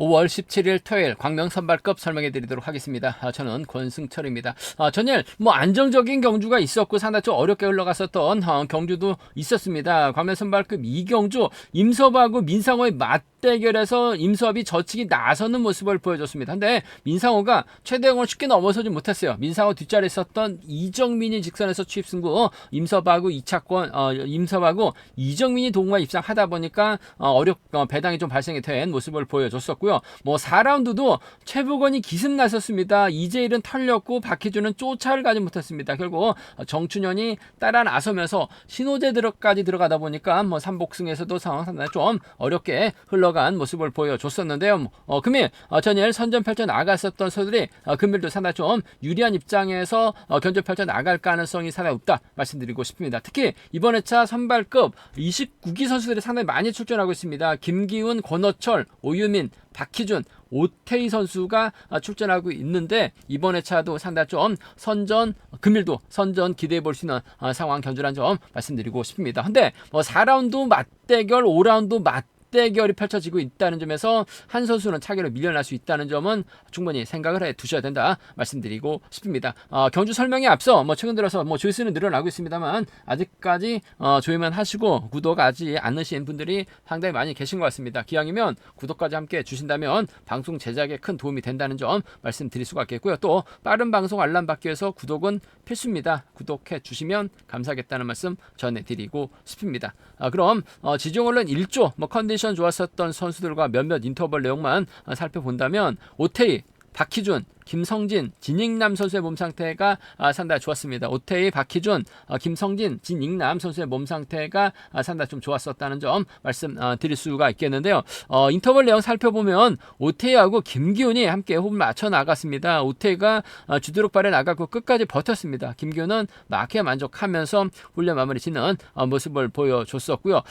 5월 17일 토요일 광명 선발급 설명해 드리도록 하겠습니다. 저는 권승철입니다. 전일 안정적인 경주가 있었고 상당히 좀 어렵게 흘러갔었던 경주도 있었습니다. 광명 선발급 이경주 임섭하고 민상호의 맞대결에서 임섭이 젖히기 나서는 모습을 보여줬습니다. 근데 민상호가 최대형을 쉽게 넘어서지 못했어요. 민상호 뒷자리에 있었던 이정민이 직선에서 추입 승부, 임섭하고 임섭하고 이정민이 동호회 입상하다 보니까 배당이 좀 발생이 된 모습을 보여줬었고요. 4라운드도 최부건이 기습 나섰습니다. 이재일은 털렸고 박희준은 쫓아를 가지 못했습니다. 결국 정춘현이 따라 나서면서 신호제까지 들어가다 보니까 삼복승에서도 상당히 좀 어렵게 흘러간 모습을 보여줬었는데요. 금일 전일 선전 펼쳐 나갔었던 선수들이 금일도 상당히 좀 유리한 입장에서 견적 펼쳐 나갈 가능성이 상당히 없다 말씀드리고 싶습니다. 특히 이번 회차 선발급 29기 선수들이 상당히 많이 출전하고 있습니다. 김기훈, 권호철, 오유민, 박희준, 오태희 선수가 출전하고 있는데 이번 회차도 상당히 좀 금일도 선전 기대해 볼 수 있는 상황 견주란 점 말씀드리고 싶습니다. 근데 4라운드 맞대결, 5라운드 맞대결이 펼쳐지고 있다는 점에서 한 선수는 차기로 밀려날 수 있다는 점은 충분히 생각을 해 두셔야 된다 말씀드리고 싶습니다. 경주 설명에 앞서 최근 들어서 조회수는 늘어나고 있습니다만 아직까지 조회만 하시고 구독하지 않으신 분들이 상당히 많이 계신 것 같습니다. 기왕이면 구독까지 함께 주신다면 방송 제작에 큰 도움이 된다는 점 말씀드릴 수가 있겠고요. 또 빠른 방송 알람 받기 위해서 구독은 필수입니다. 구독해 주시면 감사하겠다는 말씀 전해드리고 싶습니다. 그럼 지정 언론 1조 컨디션 좋았었던 선수들과 몇몇 인터벌 내용만 살펴본다면 오태희, 박희준, 김성진, 진익남 선수의 몸 상태가 상당히 좋았습니다. 오태희, 박희준, 김성진, 진익남 선수의 몸 상태가 상당히 좀 좋았었다는 점 말씀드릴 수가 있겠는데요. 인터벌 내용 살펴보면 오태희하고 김기훈이 함께 호흡을 맞춰 나갔습니다. 오태희가 주도록 발에 나갔고 끝까지 버텼습니다. 김기훈은 막에 만족하면서 훈련 마무리 짓는 모습을 보여줬었고요.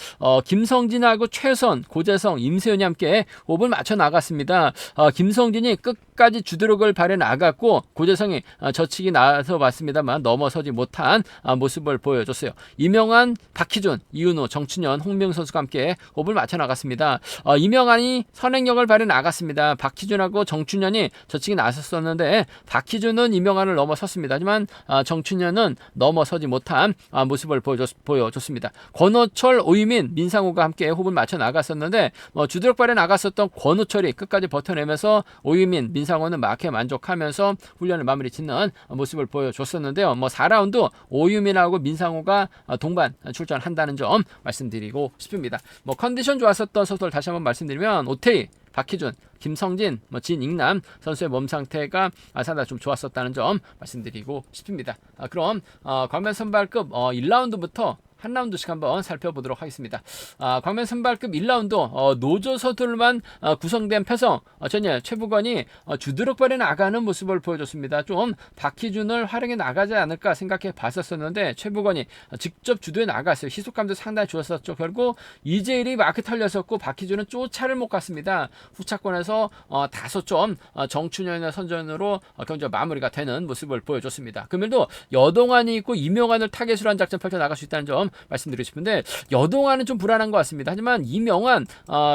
김성진하고 최선, 고재성, 임세현이 함께 호흡을 맞춰 나갔습니다. 김성진이 끝까지 주도력을 발에 나갔고 고재성이 젖히기 나서 봤습니다만 넘어서지 못한 모습을 보여줬어요. 이명환, 박희준, 이은호, 정춘현, 홍명 선수가 함께 호흡을 맞춰 나갔습니다. 이명환이 선행력을 발휘 나갔습니다. 박희준하고 정춘현이 젖히기 나섰었는데 박희준은 이명환을 넘어섰습니다. 하지만 정춘현은 넘어서지 못한 모습을 보여줬습니다. 권호철, 오유민, 민상호가 함께 호흡을 맞춰 나갔었는데 주도력 발휘 나갔었던 권호철이 끝까지 버텨내면서 오유민, 민상호는 막에 만족하면서 훈련을 마무리 짓는 모습을 보여줬었는데요. 4라운드 오유민하고 민상호가 동반 출전한다는 점 말씀드리고 싶습니다. 컨디션 좋았었던 선수들 다시 한번 말씀드리면 오태희, 박희준, 김성진, 진익남 선수의 몸 상태가 상당히 좀 좋았었다는 점 말씀드리고 싶습니다. 그럼 광면 선발급 1라운드부터 한 라운드씩 한번 살펴보도록 하겠습니다. 광면 선발급 1라운드 노조서들만 구성된 패성 전일 최부건이 주드럭 발에 나가는 모습을 보여줬습니다. 좀 박희준을 활용해 나가지 않을까 생각해 봤었는데 최부건이 직접 주도에 나갔어요. 희속감도 상당히 좋았었죠. 결국 이재일이 마크 털렸었고 박희준은 쫓아를 못 갔습니다. 후차권에서 5점 정춘현의 선전으로 경주 마무리가 되는 모습을 보여줬습니다. 금일도 여동환이 있고 이명환을 타겟으로 한 작전 펼쳐 나갈 수 있다는 점 말씀드리고 싶은데 여동환은 좀 불안한 것 같습니다. 하지만 이명환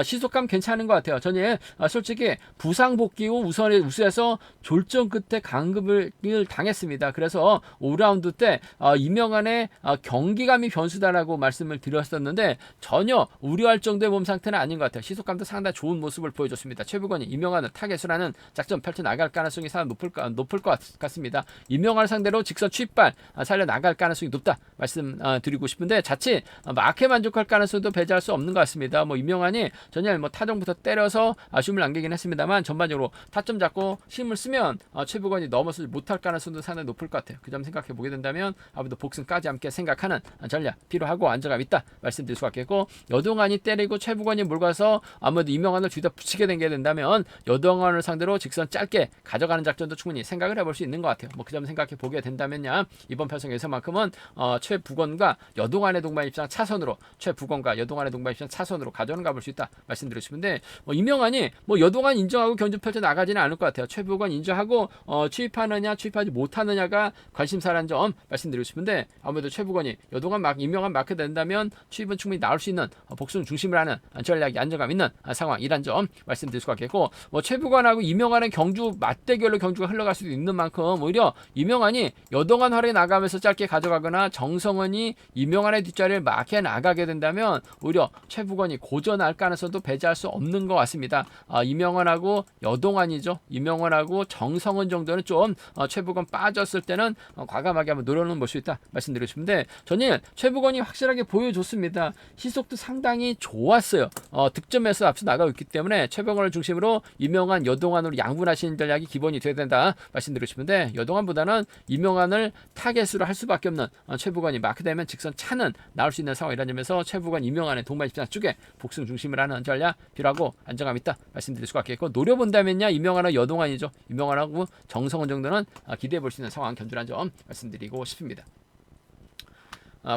시속감 괜찮은 것 같아요. 전에 솔직히 부상 복귀 후 우수해서 졸전 끝에 강급을 당했습니다. 그래서 5라운드 때 이명환의 경기감이 변수다라고 말씀을 드렸었는데 전혀 우려할 정도의 몸 상태는 아닌 것 같아요. 시속감도 상당히 좋은 모습을 보여줬습니다. 최부건이 이명환을 타겟으로 하는 작전 펼쳐 나갈 가능성이 상당히 높을 것 같습니다. 이명환을 상대로 직선 취입발 살려 나갈 가능성이 높다 말씀드리고 싶은데 자칫 마크에 만족할 가능성도 배제할 수 없는 것 같습니다. 이명환이 전일 타정부터 때려서 아쉬움을 남기긴 했습니다만 전반적으로 타점 잡고 힘을 쓰면 최부건이 넘어서지 못할 가능성도 상당히 높을 것 같아요. 그 점 생각해 보게 된다면 아무래도 복승까지 함께 생각하는 전략 필요하고 안정감 있다 말씀드릴 수가 있겠고 여동환이 때리고 최부건이 몰가서 아무래도 이명환을 뒤다 붙이게 된 게 된다면 여동환을 상대로 직선 짧게 가져가는 작전도 충분히 생각을 해볼 수 있는 것 같아요. 그 점 생각해 보게 된다면요 이번 편성에서만큼은 최부건과 여동환 여동안의 동반 입장 차선으로 최부건과 여동안의 동반 입장 차선으로 가져는 가볼 수 있다 말씀드렸는데 이명환이 여동안 인정하고 견주 펼쳐 나가지는 않을 것 같아요. 최부건 인정하고 취입하느냐 취입하지 못하느냐가 관심사라는 점 말씀드리고 싶은데 아무래도 최부건이 여동안 이명환 마크 된다면 취입은 충분히 나올 수 있는 복수를 중심을 하는 전략이 안정감 있는 상황이란 점 말씀드릴 수가 있겠고 최부건하고 이명환의 경주 맞대결로 경주가 흘러갈 수도 있는 만큼 오히려 이명환이 여동안 활에 나가면서 짧게 가져가거나 정성원이 이명환의 뒷자리를 막혀 나가게 된다면 오히려 최부건이 고전할 가능성도 배제할 수 없는 것 같습니다. 이명환하고 여동환이죠. 이명환하고 정성원 정도는 좀 최부건 빠졌을 때는 과감하게 한번 노려는 볼 수 있다 말씀드리고 싶은데 전일 최부건이 확실하게 보여줬습니다. 시속도 상당히 좋았어요. 득점에서 앞서 나가고 있기 때문에 최부건을 중심으로 이명환, 여동환으로 양분하시는 전략이 기본이 돼야 된다 말씀드리고 싶은데 여동환보다는 이명환을 타겟으로 할 수밖에 없는 최부건이 마크되면 직선 차는 나올 수 있는 상황이라는 점에서 최부건, 이명환의 동반 입장 쪽에 복승 중심을 하는 전략 필요하고 안정감 있다 말씀드릴 수가 있겠고 노려본다면야 이명환하고 여동환이죠. 이명환하고 정성원 정도는 기대해 볼 수 있는 상황 견주라는 점 말씀드리고 싶습니다.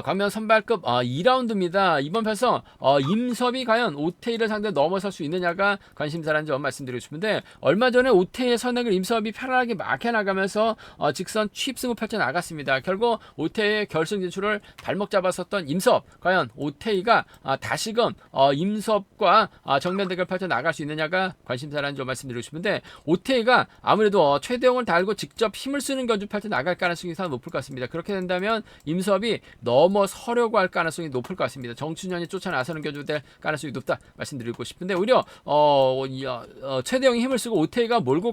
광명 선발급 2라운드입니다. 이번 편성 임섭이 과연 오태이를 상대로 넘어설 수 있느냐가 관심사라는 점 말씀드리고 싶은데 얼마 전에 오태이의 선행을 임섭이 편안하게 막혀나가면서 직선 취입승을 펼쳐나갔습니다. 결국 오태이의 결승 진출을 발목 잡았었던 임섭 과연 오태이가 다시금 임섭과 정면 대결 펼쳐나갈 수 있느냐가 관심사라는 점 말씀드리고 싶은데 오태이가 아무래도 최대용을 달고 직접 힘을 쓰는 견주 펼쳐나갈 가능성이 상당히 높을 것 같습니다. 그렇게 된다면 임섭이 넘어서려고 할 가능성이 높을 것 같습니다. 정춘현이 쫓아 나서는 견주될 가능성이 높다 말씀드리고 싶은데 오히려 최대영이 힘을 쓰고 오태이가 몰고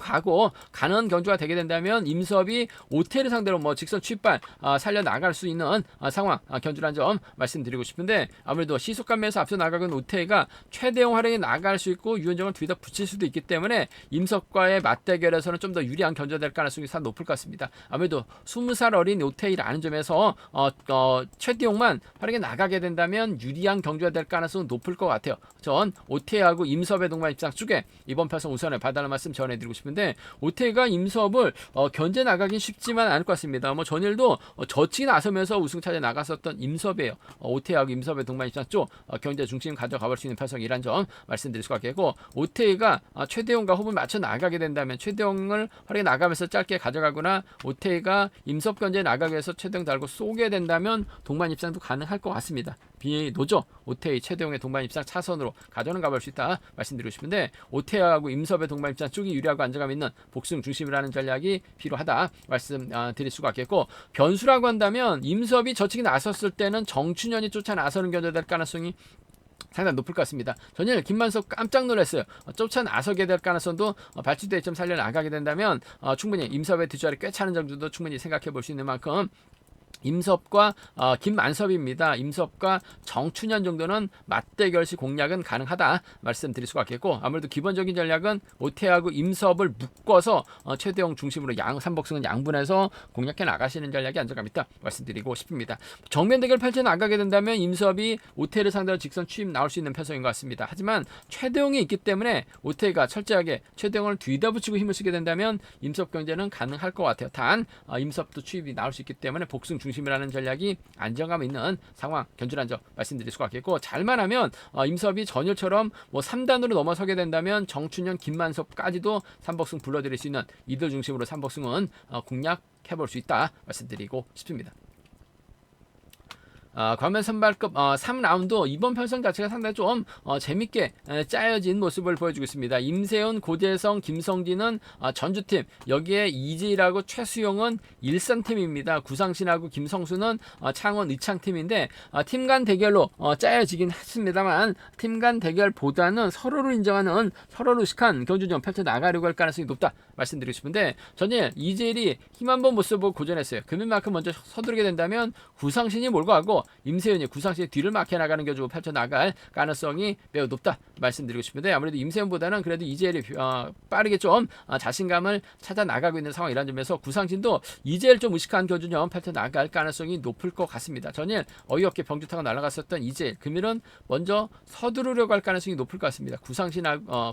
가는 견주가 되게 된다면 임섭이 오태이를 상대로 직선 취입발 살려나갈 수 있는 상황 견주라는 점 말씀드리고 싶은데 아무래도 시속감에서 앞서 나가는 오태이가 최대영 활용에 나갈 수 있고 유현정을 뒤에다 붙일 수도 있기 때문에 임섭과의 맞대결에서는 좀 더 유리한 견주가 될 가능성이 상당히 높을 것 같습니다. 아무래도 20살 어린 오태이라는 점에서 최대용만 활약에 나가게 된다면 유리한 경주가 될 가능성은 높을 것 같아요. 전 오태이하고 임섭의 동반 입장 쪽에 이번 편성 우선에 봐달라는 말씀 전해드리고 싶은데 오태이가 임섭을 견제 나가긴 쉽지만 않을 것 같습니다. 전일도 저치기 나서면서 우승차지에 나갔었던 임섭이에요. 오태이하고 임섭의 동반 입장 쪽 경제 중심 가져가볼 수 있는 편성이란 점 말씀드릴 수가 있겠고 오태이가 최대용과 호흡을 맞춰 나가게 된다면 최대용을 활약에 나가면서 짧게 가져가거나 오태이가 임섭 견제에 나가기 위해서 최대용 달고 쏘게 된다면 동반 입장도 가능할 것 같습니다. 비노조 오태이 최대용의 동반 입장 차선으로 가져는 가볼 수 있다 말씀드리고 싶은데 오태이하고 임섭의 동반 입장 쪽이 유리하고 안정감 있는 복승 중심이라는 전략이 필요하다 말씀드릴 수가 있겠고 변수라고 한다면 임섭이 저측에 나섰을 때는 정춘현이 쫓아 나서는 견제될 가능성이 상당히 높을 것 같습니다. 전일 김만석 깜짝 놀랐어요. 쫓아 나서게 될 가능성도 발치대 점 살려나가게 된다면 충분히 임섭의 뒷자리 꽤 차는 정도도 충분히 생각해 볼 수 있는 만큼 임섭과 김만섭입니다. 임섭과 정춘현 정도는 맞대결시 공략은 가능하다 말씀드릴 수가 있겠고 아무래도 기본적인 전략은 오태하고 임섭을 묶어서 최대용 중심으로 삼복승은 양분해서 공략해 나가시는 전략이 안정감 있다 말씀드리고 싶습니다. 정면 대결 펼쳐 나가게 된다면 임섭이 오태를 상대로 직선 취입 나올 수 있는 편성인 것 같습니다. 하지만 최대용이 있기 때문에 오태가 철저하게 최대용을 뒤다 붙이고 힘을 쓰게 된다면 임섭 경제는 가능할 것 같아요. 단 임섭도 취입이 나올 수 있기 때문에 복승 중심이라는 전략이 안정감 있는 상황 견주라는 점 말씀드릴 수가 있겠고 잘만 하면 임섭이 전일처럼 3단으로 넘어서게 된다면 정춘현, 김만섭까지도 삼복승 불러드릴 수 있는 이들 중심으로 삼복승은 공략해볼 수 있다 말씀드리고 싶습니다. 광면 선발급 3라운드 이번 편성 자체가 상당히 좀 재밌게 짜여진 모습을 보여주고 있습니다. 임세훈, 고재성, 김성진은 전주팀, 여기에 이지라고 최수용은 일산팀입니다. 구상신하고 김성수는 창원 의창팀인데 팀 간 대결로 짜여지긴 했습니다만 팀 간 대결보다는 서로를 인정하는 서로를 의식한 경주전 펼쳐나가려고 할 가능성이 높다 말씀드리고 싶은데 전일 이재일이 힘 한번 못 써보고 고전했어요. 금일만큼 먼저 서두르게 된다면 구상신이 몰고 가고 임세윤이 구상신의 뒤를 막혀나가는 견주로 펼쳐나갈 가능성이 매우 높다 말씀드리고 싶은데 아무래도 임세훈보다는 그래도 이재일이 빠르게 좀 자신감을 찾아 나가고 있는 상황이라는 점에서 구상신도 이재일 좀 의식한 교준점 펼쳐 나갈 가능성이 높을 것 같습니다. 전일 어이없게 병주 타고 날아갔었던 이재일 금일은 먼저 서두르려고 할 가능성이 높을 것 같습니다.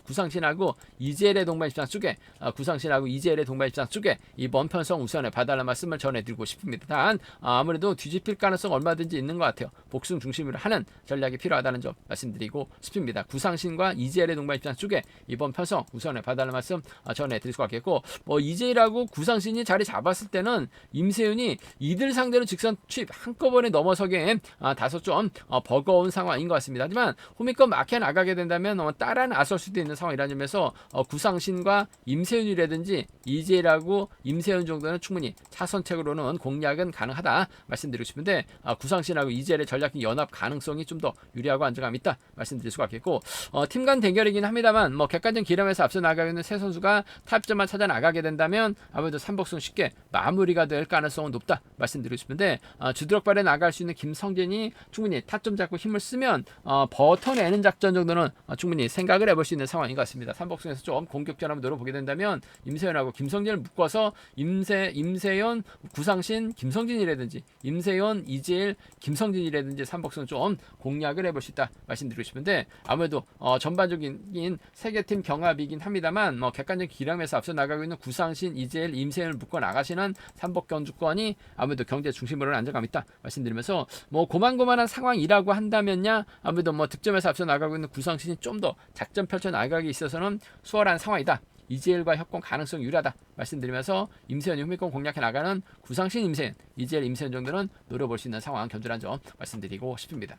구상신하고 이재일의 동반 입장 쪽에 구상신하고 이재일의 동반 입장 쪽에 이번 편성 우선에 봐달라는 말씀을 전해드리고 싶습니다. 단 아무래도 뒤집힐 가능성 얼마든지 있는 것 같아요. 복숭 중심으로 하는 전략이 필요하다는 점 말씀드리고 싶습니다. 구상신과 이재일의 동반 입장 쪽에 이번 편성 우선에 봐달라는 말씀 전해드릴 수 같겠고 이재일하고 구상신이 자리 잡았을 때는 임세윤이 이들 상대로 직선 투입 한꺼번에 넘어서기엔 다소 좀 버거운 상황인 것 같습니다. 하지만 호미권 막혀 나가게 된다면 따라 나설 수도 있는 상황이라는 점에서 구상신과 임세윤이라든지 이재일하고 임세윤 정도는 충분히 차선책으로는 공략은 가능하다 말씀드리고 싶은데 구상신하고 이재일의 전략적 연합 가능성이 좀 더 유리하고 안정감 있다 말씀드릴 수가 있겠고 팀 간 대결이긴 합니다만 객관적 기량에서 앞서 나가고 있는 세 선수가 타점만 찾아 나가게 된다면 아무래도 삼복승 쉽게 마무리가 될 가능성은 높다 말씀드리고 싶은데 주드럭발에 나갈 수 있는 김성진이 충분히 타점 잡고 힘을 쓰면 버텨내는 작전 정도는 충분히 생각을 해볼 수 있는 상황인 것 같습니다. 삼복승에서 좀 공격전 한번 노려보게 된다면 임세현하고 김성진을 묶어서 임세현, 구상신, 김성진이라든지 임세현, 이재일, 김성진이라든지 삼복승 좀 공략을 해볼 수 있다 말씀드리고 싶은데 아무래도 전반적인 세계팀 경합이긴 합니다만 객관적 기량에서 앞서 나가고 있는 구상신, 이재일, 임세현을 묶어 나가시는 삼복 경주권이 아무래도 경제 중심으로는 안정감 있다 말씀드리면서 고만고만한 상황이라고 한다면야 아무래도 득점에서 앞서 나가고 있는 구상신이 좀 더 작전 펼쳐 나가기 있어서는 수월한 상황이다. 이재일과 협공 가능성 유리하다 말씀드리면서 임세현이 후미권 공략해 나가는 구상신 임세현, 이재일 임세현 정도는 노려볼 수 있는 상황 견주란 점 말씀드리고 싶습니다.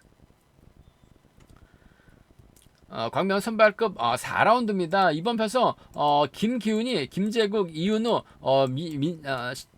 광명 선발급 4라운드입니다. 이번 편성 김기훈이 김재국, 이윤우,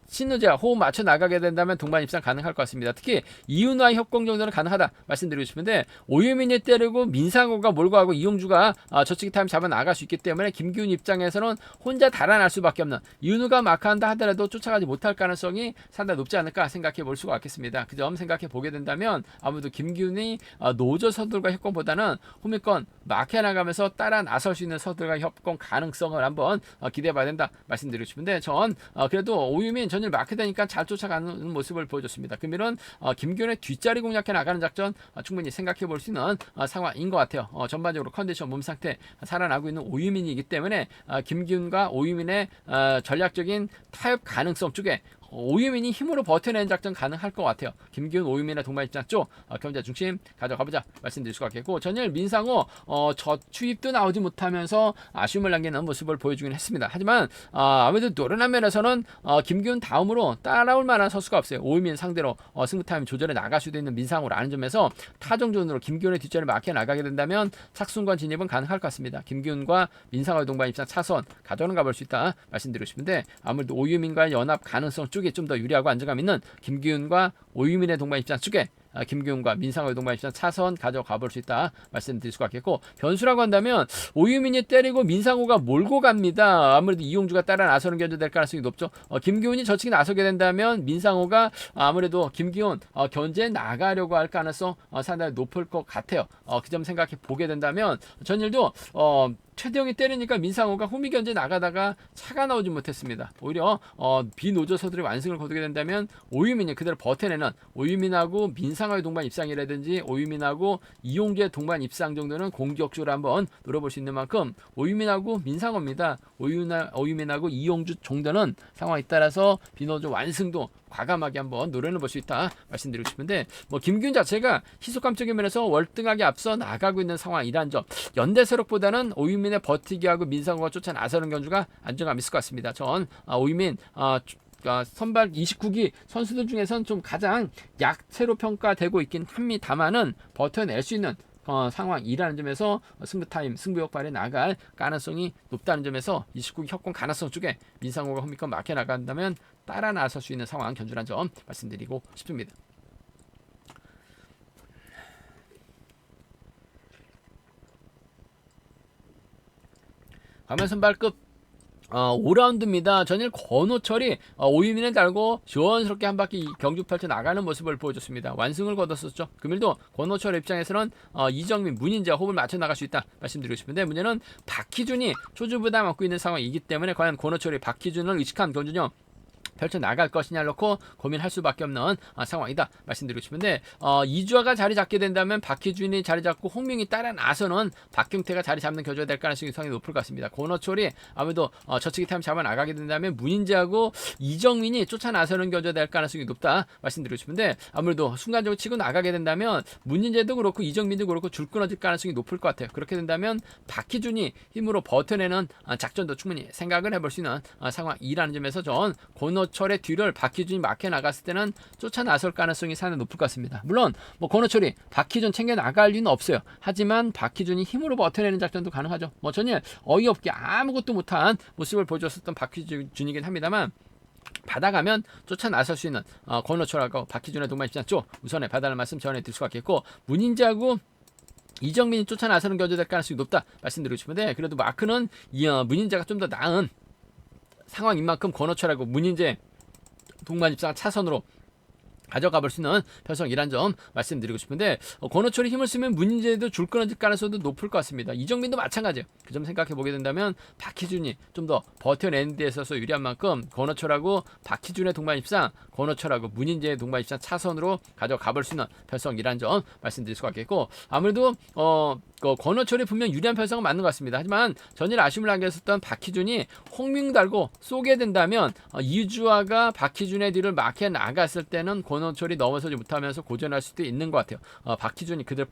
신우재와 호흡 맞춰 나가게 된다면 동반 입상 가능할 것 같습니다. 특히 이윤우와의 협공 정도는 가능하다 말씀드리고 싶은데 오유민이 때리고 민상호가 몰고 가고 이용주가 저치기 타임 잡아 나갈 수 있기 때문에 김기훈 입장에서는 혼자 달아날 수밖에 없는 이윤우가 마크한다 하더라도 쫓아가지 못할 가능성이 상당히 높지 않을까 생각해 볼 수가 있겠습니다. 그 점 생각해 보게 된다면 아무래도 김기훈이 노조 서들과 협공보다는 호미권 마크해 나가면서 따라 나설 수 있는 서들과 협공 가능성을 한번 기대해 봐야 된다 말씀드리고 싶은데 전 그래도 오유민 전일 마크되니까 잘 쫓아가는 모습을 보여줬습니다. 금일은 김기훈의 뒷자리 공략해 나가는 작전 충분히 생각해 볼 수 있는 상황인 것 같아요. 전반적으로 컨디션 몸 상태 살아나고 있는 오유민이기 때문에 김기훈과 오유민의 전략적인 타협 가능성 쪽에 오유민이 힘으로 버텨내는 작전 가능할 것 같아요. 김기훈, 오유민의 동반 입장 쪽 경제 중심 가져가보자 말씀드릴 수가 있겠고 전일 민상호 저추입도 나오지 못하면서 아쉬움을 남기는 모습을 보여주긴 했습니다. 하지만 아무래도 노련한 면에서는 김기훈 다음으로 따라올 만한 선수가 없어요. 오유민 상대로 승부 타임 조절해 나갈 수도 있는 민상호라는 점에서 타정전으로 김기훈의 뒷자리를 막혀 나가게 된다면 착순권 진입은 가능할 것 같습니다. 김기훈과 민상호의 동반 입장 차선 가져는 가볼 수 있다 말씀드리고 싶은데 아무래도 오유민과의 연합 가능성 쪽이 좀 더 유리하고 안정감 있는 김기훈과 오유민의 동반 입장 쪽에 김기훈과 민상호의 동반 입장 차선 가져가 볼 수 있다 말씀드릴 수가 있겠고 변수라고 한다면 오유민이 때리고 민상호가 몰고 갑니다. 아무래도 이용주가 따라 나서는 견제 될 가능성이 높죠. 김기훈이 저측에 나서게 된다면 민상호가 아무래도 김기훈 견제에 나가려고 할 가능성 상당히 높을 것 같아요. 그 점 생각해 보게 된다면 전일도 최대형이 때리니까 민상호가 호미 견제 나가다가 차가 나오지 못했습니다. 오히려 비노조서들이 완승을 거두게 된다면 오유민이 그대로 버텨내는 오유민하고 민상호의 동반 입상이라든지 오유민하고 이용주의 동반 입상 정도는 공격적으로 한번 노려볼 수 있는 만큼 오유민하고 민상호입니다. 오유민하고 이용주 정도는 상황에 따라서 비노조 완승도 과감하게 한번 노려는 볼 수 있다 말씀드리고 싶은데 김기훈 자체가 희소감적인 면에서 월등하게 앞서 나가고 있는 상황이란 점 연대세력보다는 오유민의 버티기하고 민상호가 쫓아 나서는 견주가 안정감 있을 것 같습니다. 전 오유민 선발 29기 선수들 중에선 좀 가장 약체로 평가되고 있긴 합니다만은 버텨낼 수 있는 상황이라는 점에서 승부타임, 승부역발에 나갈 가능성이 높다는 점에서 29기 협공 가능성 쪽에 민상호가 홈미권 막혀 나간다면 따라 나설 수 있는 상황 견주란 점 말씀드리고 싶습니다. 광면 선발급 5라운드입니다. 전일 권호철이 5위민을 달고 시원스럽게 한 바퀴 경주 펼쳐 나가는 모습을 보여줬습니다. 완승을 거뒀었죠. 금일도 권호철 입장에서는 이정민, 문인재 호흡을 맞춰 나갈 수 있다 말씀드리고 싶은데, 문제는 박희준이 초주부담 안고 있는 상황이기 때문에 과연 권호철이 박희준을 의식한 경주력 펼쳐 나갈 것이냐를 놓고 고민할 수밖에 없는 상황이다 말씀드리고 싶은데, 이주아가 자리 잡게 된다면 박희준이 자리 잡고 홍명이 따라 나서는 박경태가 자리 잡는 교조가 될 가능성이 상당히 높을 것 같습니다. 권호철이 아무래도 저치기 타임 잡아 나가게 된다면 문인재하고 이정민이 쫓아 나서는 교조가 될 가능성이 높다 말씀드리고 싶은데, 아무래도 순간적으로 치고 나가게 된다면 문인재도 그렇고 이정민도 그렇고 줄 끊어질 가능성이 높을 것 같아요. 그렇게 된다면 박희준이 힘으로 버텨내는 작전도 충분히 생각을 해볼 수 있는 상황이라는 점에서 전 권호철의 뒤를 박희준이 막혀 나갔을 때는 쫓아 나설 가능성이 상당히 높을 것 같습니다. 물론 뭐 권호철이 박희준 챙겨 나갈 리는 없어요. 하지만 박희준이 힘으로 버텨내는 작전도 가능하죠. 뭐 전혀 어이없게 아무것도 못한 모습을 보여줬었던 박희준이긴 합니다만, 받아가면 쫓아 나설 수 있는 권호철하고 박희준의 동반 입장 쪽 우선에 받아갈 말씀 전해드릴 수가 있겠고, 문인재하고 이정민이 쫓아 나서는 교조될 가능성이 높다 말씀드리고 싶은데, 그래도 마크는 문인재가 좀 더 나은 상황인 만큼 권호철하고 문인재 동반 입장 차선으로 가져가 볼 수 있는 편성이란 점 말씀드리고 싶은데, 권호철이 힘을 쓰면 문인재도 줄 끊어질 가능성도 높을 것 같습니다. 이정민도 마찬가지예요. 그 점 생각해 보게 된다면 박희준이 좀 더 버텨내는 데 있어서 유리한 만큼 권호철하고 박희준의 동반 입상, 권호철하고 문인재의 동반 입상 차선으로 가져가 볼 수 있는 편성이란 점 말씀드릴 수가 있겠고, 아무래도 권호철이 분명 유리한 편성은 맞는 것 같습니다. 하지만 전일 아쉬움을 안겼었던 박희준이 홍명 달고 쏘게 된다면 이주아가 박희준의 뒤를 막혀 나갔을 때는 권호철이 넘어서지 못하면서 고전할 수도 있는 것 같아요. 박희준이 그들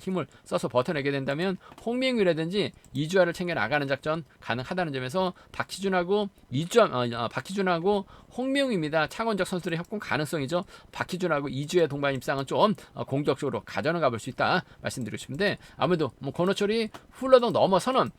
힘을 써서 버텨내게 된다면 홍명이라든지 이주아를 챙겨 나가는 작전 가능하다는 점에서 박희준하고 박희준하고 홍명입니다. 창원적 선수들의 협공 가능성이죠. 박희준하고 이주의 동반 입상은 좀 공격적으로 가져가 볼 수 있다 말씀드리고 싶은데, 아무래도 뭐 권호철이 훌러덩 넘어서는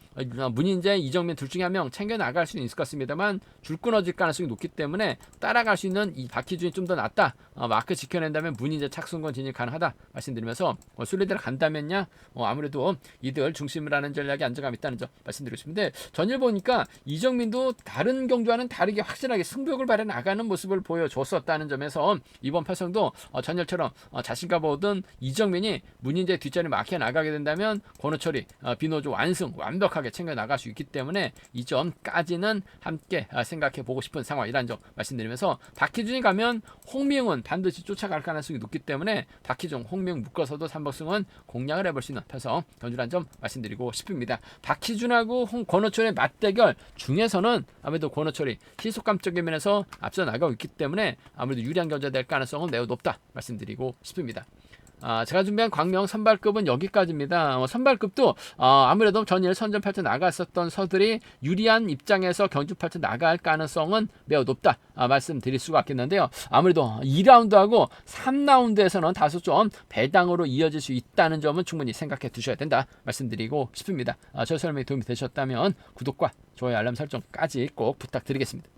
문인재, 이정민 둘 중에 한 명 챙겨 나갈 수는 있을 것 같습니다만, 줄 끊어질 가능성이 높기 때문에 따라갈 수 있는 이 박희준이 좀 더 낫다. 마크 지켜낸다면 문인재 착순권 진입 가능하다 말씀드리면서, 순리대로 간다면야 아무래도 이들 중심을 하는 전략이 안정감 있다는 점 말씀드리고 싶은데, 전일 보니까 이정민도 다른 경주와는 다르게 확실하게 승부욕을 발휘 나가는 모습을 보여줬었다는 점에서 이번 편성도 전일처럼 자신감 보던 이정민이 문인재 뒷자리 막혀 나가게 된다면 권호철이 비노조 완벽하게 챙겨 나갈 수 있기 때문에 이 점까지는 함께 생각해 보고 싶은 상황이라는 점 말씀드리면서, 박희준이 가면 홍명은 반드시 쫓아갈 가능성이 높기 때문에 박희준, 홍명 묶어서도 3복승은 공략을 해볼 수 있는 편성 경주라는 점 말씀드리고 싶습니다. 박희준하고 권호철의 맞대결 중에서는 아무래도 권호철이 시속감적인 면에서 앞서 나가고 있기 때문에 아무래도 유리한 경주가 될 가능성은 매우 높다 말씀드리고 싶습니다. 제가 준비한 광명 선발급은 여기까지입니다. 선발급도 아무래도 전일 선전 펼쳐 나갔었던 서들이 유리한 입장에서 경주 펼쳐 나갈 가능성은 매우 높다 말씀드릴 수가 있겠는데요. 아무래도 2라운드하고 3라운드에서는 다소 좀 배당으로 이어질 수 있다는 점은 충분히 생각해 두셔야 된다 말씀드리고 싶습니다. 저 설명이 도움이 되셨다면 구독과 좋아요, 알람 설정까지 꼭 부탁드리겠습니다.